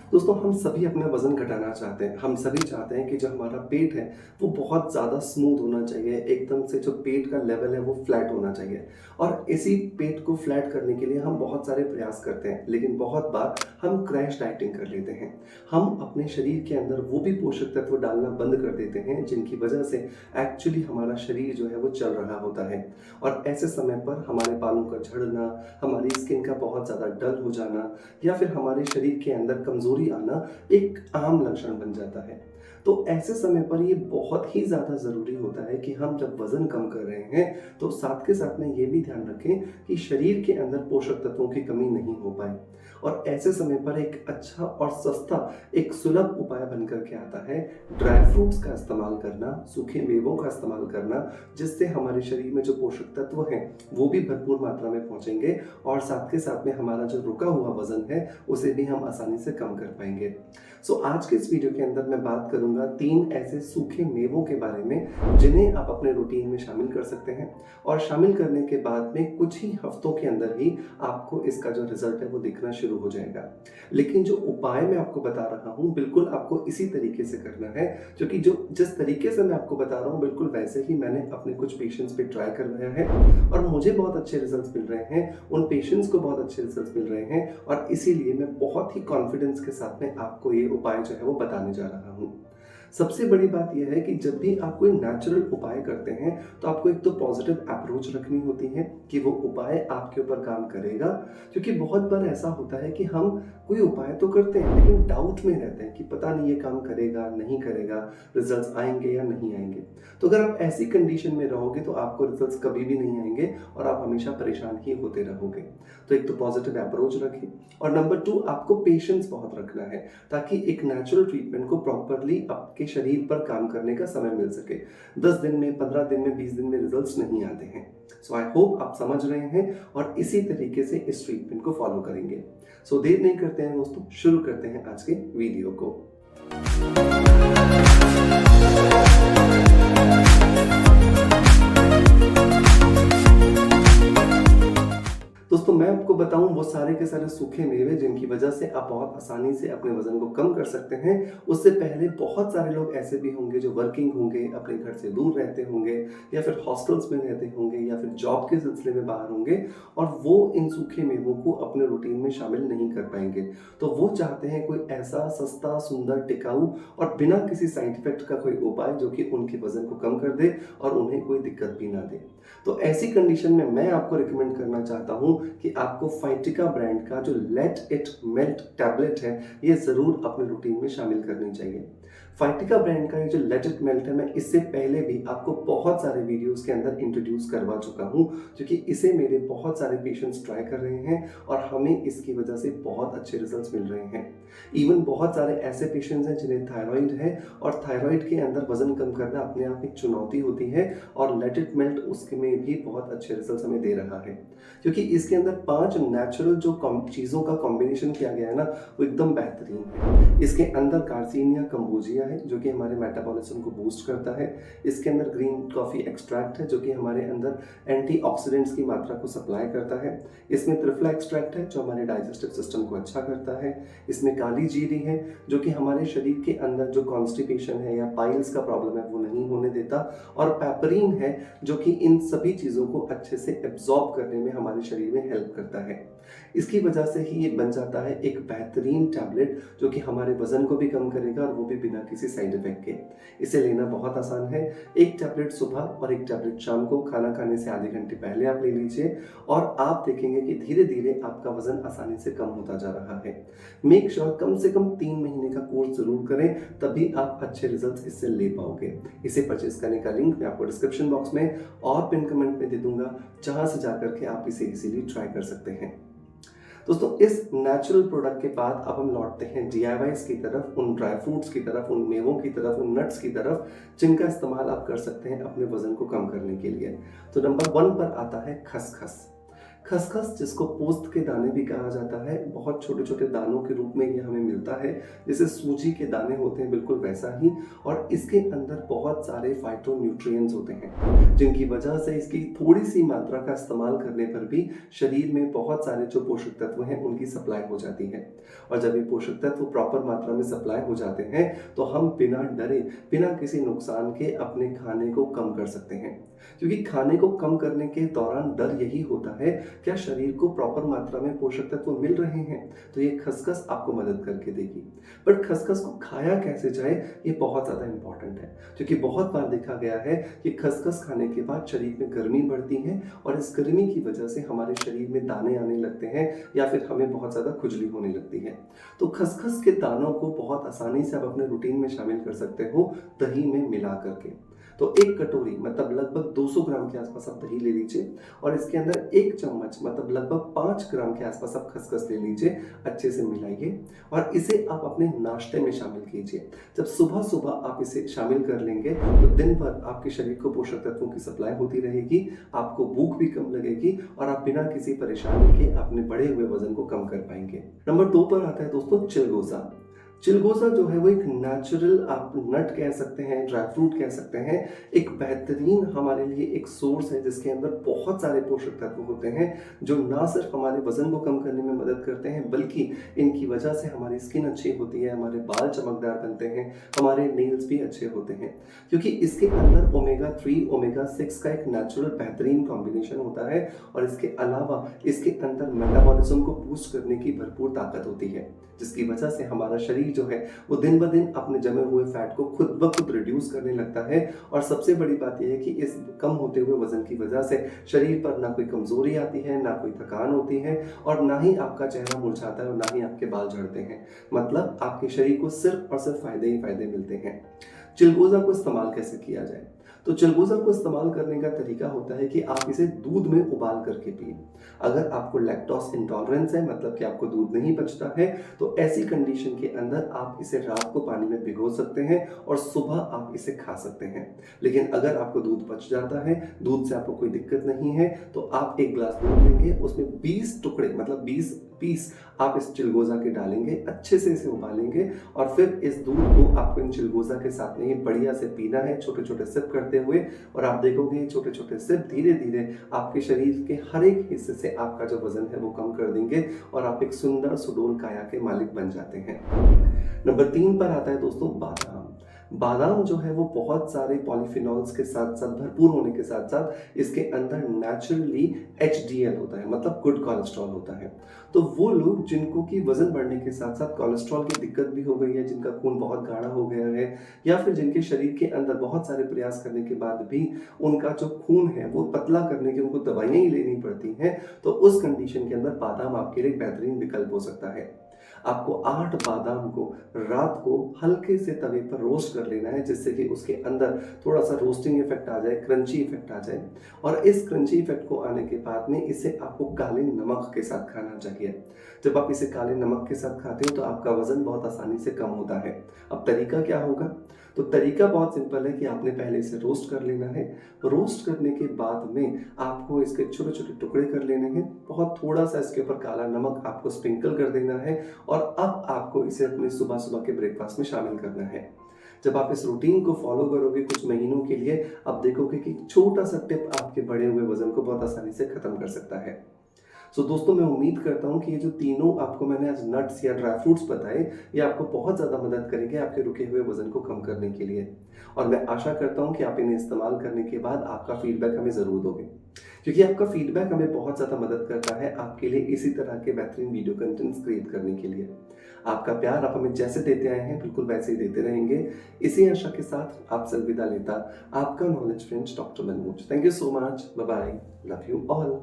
दोस्तों हम सभी अपना वज़न घटाना चाहते हैं। हम सभी चाहते हैं कि जो हमारा पेट है, वो बहुत ज़्यादा स्मूथ होना चाहिए, एकदम से जो पेट का लेवल है वो फ्लैट होना चाहिए। और इसी पेट को फ्लैट करने के लिए हम बहुत सारे प्रयास करते हैं, लेकिन बहुत बार हम क्रैश डाइटिंग कर लेते हैं। हम अपने शरीर के अंदर वो भी पोषक तत्व डालना बंद कर देते हैं, जिनकी वजह से एक्चुअली हमारा शरीर जो है वो चल रहा होता है। और ऐसे समय पर हमारे बालों का झड़ना, हमारी स्किन का बहुत ज़्यादा डल हो जाना या फिर हमारे शरीर के अंदर कमज़ोरी आना एक आम लक्षण बन जाता है। तो ऐसे समय पर ये बहुत ही ज़्यादा ज़रूरी होता है कि हम जब वज़न कम कर रहे हैं, तो साथ के साथ में ये भी ध्यान रखें कि शरीर के अंदर पोषक तत्वों की कमी नहीं हो पाए। और ऐसे समय पर एक अच्छा और सस्ता, एक सुलभ उपाय बन कर के आता है ड्राई फ्रूट्स का इस्तेमाल करना, सूखे मेवों का इस्तेमाल करना, जिससे हमारे शरीर में जो पोषक तत्व हैं, वो भी भरपूर मात्रा में पहुँचेंगे और साथ के साथ में हमारा जो रुका हुआ वज़न है, उसे भी हम आसानी से कम कर पाएँगे। आज के इस वीडियो के अंदर मैं बात करूँगा 3 ऐसे सूखे मेवों के बारे में, जिन्हें आप अपने रूटीन में शामिल कर सकते हैं और शामिल करने के बाद में कुछ ही हफ्तों के अंदर ही आपको इसका जो रिज़ल्ट है वो दिखना शुरू हो जाएगा। लेकिन जो उपाय मैं आपको बता रहा हूँ, बिल्कुल आपको इसी तरीके से करना है, क्योंकि जो जिस तरीके से मैं आपको बता रहा हूँ, बिल्कुल वैसे ही मैंने अपने कुछ पेशेंट्स पे ट्राई करवाया है और मुझे बहुत अच्छे रिज़ल्ट्स मिल रहे हैं, उन पेशेंट्स को बहुत अच्छे रिज़ल्ट्स मिल रहे हैं और इसीलिए मैं बहुत ही कॉन्फिडेंस के साथ में आपको ये उपाय जो है वो बताने जा रहा हूँ। सबसे बड़ी बात यह है कि जब भी आप कोई नेचुरल उपाय करते हैं, तो आपको एक तो पॉजिटिव अप्रोच रखनी होती है कि वो उपाय आपके ऊपर काम करेगा। क्योंकि बहुत बार ऐसा होता है कि हम कोई उपाय तो करते हैं, लेकिन डाउट में रहते हैं कि पता नहीं ये काम करेगा, नहीं करेगा, रिजल्ट्स आएँगे या नहीं आएँगे। तो अगर आप ऐसी कंडीशन में रहोगे, तो आपको रिजल्ट्स कभी भी नहीं आएँगे और आप हमेशा परेशान ही होते रहोगे। तो एक तो पॉजिटिव अप्रोच रखें और नंबर 2 आपको पेशेंस बहुत रखना है, ताकि एक नेचुरल ट्रीटमेंट को प्रॉपरली आपके शरीर पर काम करने का समय मिल सके। 10 दिन में, 15 दिन में, 20 दिन में रिजल्ट्स नहीं आते हैं। आई होप आप समझ रहे हैं और इसी तरीके से इस ट्रीटमेंट को फॉलो करेंगे। देर नहीं करते हैं दोस्तों, शुरू करते हैं आज के वीडियो को। दोस्तों मैं आपको बताऊं वो सारे के सारे सूखे मेवे जिनकी वजह से आप बहुत आसानी से अपने वजन को कम कर सकते हैं। उससे पहले बहुत सारे लोग ऐसे भी होंगे जो वर्किंग होंगे, अपने घर से दूर रहते होंगे या फिर हॉस्टल्स में रहते होंगे या फिर जॉब के सिलसिले में बाहर होंगे और वो इन सूखे मेवों को अपने रूटीन में शामिल नहीं कर पाएंगे। तो वो चाहते हैं कोई ऐसा सस्ता, सुंदर, टिकाऊ और बिना किसी साइड इफेक्ट का कोई उपाय जो कि उनके वजन को कम कर दे और उन्हें कोई दिक्कत भी ना दे। तो ऐसी कंडीशन में मैं आपको रिकमेंड करना चाहता हूँ कि आपको फाइटिका ब्रांड का जो लेट इट मेल्ट टैबलेट है, ये ज़रूर अपने रूटीन में शामिल करनी चाहिए। फाइटिका ब्रांड का ये जो लेट इट मेल्ट है, मैं इससे पहले भी आपको बहुत सारे वीडियोस के अंदर इंट्रोड्यूस करवा चुका हूँ, क्योंकि इसे मेरे बहुत सारे पेशेंट्स ट्राई कर रहे हैं और हमें इसकी वजह से बहुत अच्छे रिजल्ट्स मिल रहे हैं। इवन बहुत सारे ऐसे पेशेंट्स हैं जिन्हें थायराइड है और थायराइड के अंदर वजन कम करना अपने आप एक चुनौती होती है और लेट इट मेल्ट उसके में भी बहुत अच्छे रिजल्ट्स हमें दे रहा है, क्योंकि इसके अंदर 5 नेचुरल जो चीज़ों का कॉम्बिनेशन किया गया है ना, वो एकदम बेहतरीन है। इसके अंदर कार्सिनिया कंबोजिया है जो कि हमारे मेटाबॉलिज्म को बूस्ट करता है। इसके अंदर ग्रीन कॉफ़ी एक्सट्रैक्ट है जो कि हमारे अंदर एंटीऑक्सीडेंट्स की मात्रा को सप्लाई करता है। इसमें त्रिफला एक्सट्रैक्ट है जो हमारे डाइजेस्टिव सिस्टम को अच्छा करता है। इसमें काली जीरी है जो कि हमारे शरीर के अंदर जो कॉन्स्टिपेशन है या पाइल्स का प्रॉब्लम है वो नहीं होने देता। और पेपरीन है जो कि इन सभी चीज़ों को अच्छे से एब्जॉर्ब करने में हमारे शरीर में हेल्प करता है। इसकी वजह से ही ये बन जाता है एक बेहतरीन टैबलेट जो कि हमारे वजन को भी कम करेगा और वो भी बिना किसी साइड इफेक्ट के। इसे लेना बहुत आसान है। एक टैबलेट सुबह और एक टैबलेट शाम को खाना खाने से आधे घंटे पहले आप ले लीजिए और आप देखेंगे कि धीरे धीरे आपका वजन आसानी से कम होता जा रहा है। मेक श्योर कम से कम 3 महीने का कोर्स जरूर करें, तभी आप अच्छे रिजल्ट्स इससे ले पाओगे। इसे परचेज करने का लिंक मैं आपको डिस्क्रिप्शन बॉक्स में और पिन कमेंट में दे दूंगा, जहां से जाकर के आप इसे इजीली ट्राई कर सकते हैं। दोस्तों इस नेचुरल प्रोडक्ट के बाद अब हम लौटते हैं DIYs की तरफ, उन ड्राई फ्रूट्स की तरफ, उन मेवों की तरफ, उन नट्स की तरफ जिनका इस्तेमाल आप कर सकते हैं अपने वजन को कम करने के लिए। तो नंबर 1 पर आता है खसखस। खसखस जिसको पोस्त के दाने भी कहा जाता है, बहुत छोटे-छोटे दानों के रूप में ये हमें मिलता है, जैसे सूजी के दाने होते हैं बिल्कुल वैसा ही, और इसके अंदर बहुत सारे फाइटोन्यूट्रिएंट्स होते हैं, जिनकी वजह से इसकी थोड़ी-सी मात्रा का इस्तेमाल करने पर भी शरीर में बहुत सारे जो पोषक तत्व हैं उनकी सप्लाई हो जाती है। और जब ये पोषक तत्व प्रॉपर मात्रा में सप्लाई हो जाते हैं, तो हम बिना डरे, बिना किसी नुकसान के अपने खाने को कम कर सकते हैं। क्योंकि खाने को कम करने के दौरान डर यही होता है, क्या शरीर को प्रॉपर मात्रा में पोषक तत्व मिल रहे हैं? तो ये खसखस आपको मदद करके देगी। बट खसखस को खाया कैसे जाए, ये बहुत ज़्यादा इम्पोर्टेंट है, क्योंकि बहुत बार देखा गया है कि खसखस खाने के बाद शरीर में गर्मी बढ़ती है, और इस गर्मी की वजह से हमारे शरीर में दाने आने लगते हैं, या फिर हमें बहुत ज़्यादा खुजली होने लगती है। तो खसखस के दानों को बहुत आसानी से आप अपने रूटीन में शामिल कर सकते हो, दही में मिला करके। तो 1 कटोरी मतलब लगभग 200 ग्राम के आसपास आप दही ले लीजिए, और इसके अंदर 1 चम्मच मतलब लगभग 5 ग्राम के आसपास आप खसखस ले लीजिए, अच्छे से मिलाइए और इसे आप अपने नाश्ते में शामिल कीजिए। जब सुबह-सुबह आप इसे शामिल कर लेंगे, तो दिन भर आपके शरीर को पोषक तत्वों की सप्लाई होती रहेगी, आपको भूख भी कम लगेगी, और आप बिना किसी परेशानी के अपने बढ़े हुए वज़न को कम कर पाएँगे। नंबर 2 पर आता है दोस्तों चिलगोज़ा। चिलगोज़ा जो है वो एक नेचुरल आप नट कह सकते हैं, ड्राई फ्रूट कह सकते हैं, एक बेहतरीन हमारे लिए एक सोर्स है जिसके अंदर बहुत सारे पोषक तत्व होते हैं, जो ना सिर्फ हमारे वज़न को कम करने में मदद करते हैं, बल्कि इनकी वजह से हमारी स्किन अच्छी होती है, हमारे बाल चमकदार बनते हैं, हमारे नेल्स भी अच्छे होते हैं। क्योंकि इसके अंदर ओमेगा 3, ओमेगा 6 का एक नेचुरल बेहतरीन कॉम्बिनेशन होता है, और इसके अलावा इसके अंदर मेटाबॉलिज्म को बूस्ट करने की भरपूर ताकत होती है, जिसकी वजह से हमारा शरीर जो है वो दिन ब दिन अपने जमे हुए फैट को खुद ब खुद रिड्यूस करने लगता है। और सबसे बड़ी बात यह है कि इस कम होते हुए वजन की वजह से शरीर पर ना कोई कमजोरी आती है, ना कोई थकान होती है, और ना ही आपका चेहरा मुरझाता है, और ना ही आपके बाल झड़ते हैं। मतलब आपके शरीर को सिर्फ और सिर्फ फायदे ही फायदे मिलते हैं। चिलगोज़ा को इस्तेमाल कैसे किया जाए? तो चिलगोज़ा को इस्तेमाल करने का तरीका होता है कि आप इसे दूध में उबाल करके पिएं। अगर आपको लैक्टोज़ इंटॉलरेंस है, मतलब कि आपको दूध नहीं पचता है, तो ऐसी कंडीशन के अंदर आप इसे रात को पानी में भिगो सकते हैं और सुबह आप इसे खा सकते हैं। लेकिन अगर आपको दूध पच जाता है, दूध से आपको कोई दिक्कत नहीं है, तो आप 1 ग्लास दूध लेंगे, उसमें 20 टुकड़े मतलब 20 पीस आप इस चिलगोज़ा के डालेंगे, अच्छे से इसे उबालेंगे, और फिर इस दूध को आपको इन चिलगोज़ा के साथ में ही बढ़िया से पीना है, छोटे-छोटे सिप करते हुए। और आप देखोगे ये छोटे-छोटे सिप धीरे-धीरे आपके शरीर के हर एक हिस्से से आपका जो वज़न है वो कम कर देंगे, और आप एक सुंदर सुडौल काया के मालिक बन जाते हैं। नंबर 3 पर आता है दोस्तों बादाम। बादाम जो है वो बहुत सारे पॉलीफिनॉल्स के साथ-साथ भरपूर होने के साथ-साथ इसके अंदर नेचुरली एचडीएल होता है, मतलब गुड कोलेस्ट्रॉल होता है। तो वो लोग जिनको कि वज़न बढ़ने के साथ-साथ कोलेस्ट्रॉल की दिक्कत भी हो गई है, जिनका खून बहुत गाढ़ा हो गया है, या फिर जिनके शरीर के अंदर बहुत सारे प्रयास करने के बाद भी उनका जो खून है वो पतला करने की उनको दवाइयाँ ही लेनी पड़ती हैं, तो उस कंडीशन के अंदर बादाम आपके लिए एक बेहतरीन विकल्प हो सकता है। आपको 8 बादाम को रात को हल्के से तवे पर रोस्ट कर लेना है, जिससे कि उसके अंदर थोड़ा-सा रोस्टिंग इफ़ेक्ट आ जाए, क्रंची इफ़ेक्ट आ जाए, और इस क्रंची इफ़ेक्ट को आने के बाद में इसे आपको काले नमक के साथ खाना चाहिए। जब आप इसे काले नमक के साथ खाते हो तो आपका वज़न बहुत आसानी से कम होता है। अब तरीका क्या होगा? तो तरीका बहुत सिंपल है कि आपने पहले इसे रोस्ट कर लेना है। रोस्ट करने के बाद में आपको इसके छोटे-छोटे टुकड़े कर लेने हैं। बहुत थोड़ा-सा इसके ऊपर काला नमक आपको स्प्रिंकल कर देना है, और अब आपको इसे अपने सुबह-सुबह के ब्रेकफ़ास्ट में शामिल करना है। जब आप इस रूटीन को फ़ॉलो करोगे कुछ महीनों के लिए, आप देखोगे कि छोटा-सा टिप आपके बढ़े हुए वज़न को बहुत आसानी से ख़त्म कर सकता है। सो दोस्तों, मैं उम्मीद करता हूँ कि ये जो तीनों आपको मैंने आज नट्स या ड्राई फ्रूट्स बताए, ये आपको बहुत ज़्यादा मदद करेंगे आपके रुके हुए वज़न को कम करने के लिए। और मैं आशा करता हूँ कि आप इन्हें इस्तेमाल करने के बाद आपका फीडबैक हमें ज़रूर दोगे, क्योंकि आपका फीडबैक हमें बहुत ज़्यादा मदद करता है आपके लिए इसी तरह के बेहतरीन वीडियो कंटेंट्स क्रिएट करने के लिए। आपका प्यार आप हमें जैसे देते आए हैं, बिल्कुल वैसे ही देते रहेंगे। इसी आशा के साथ आपसे अलविदा लेता आपका knowledge friends doctor Manoj. Thank you so much. Bye bye. Love you all.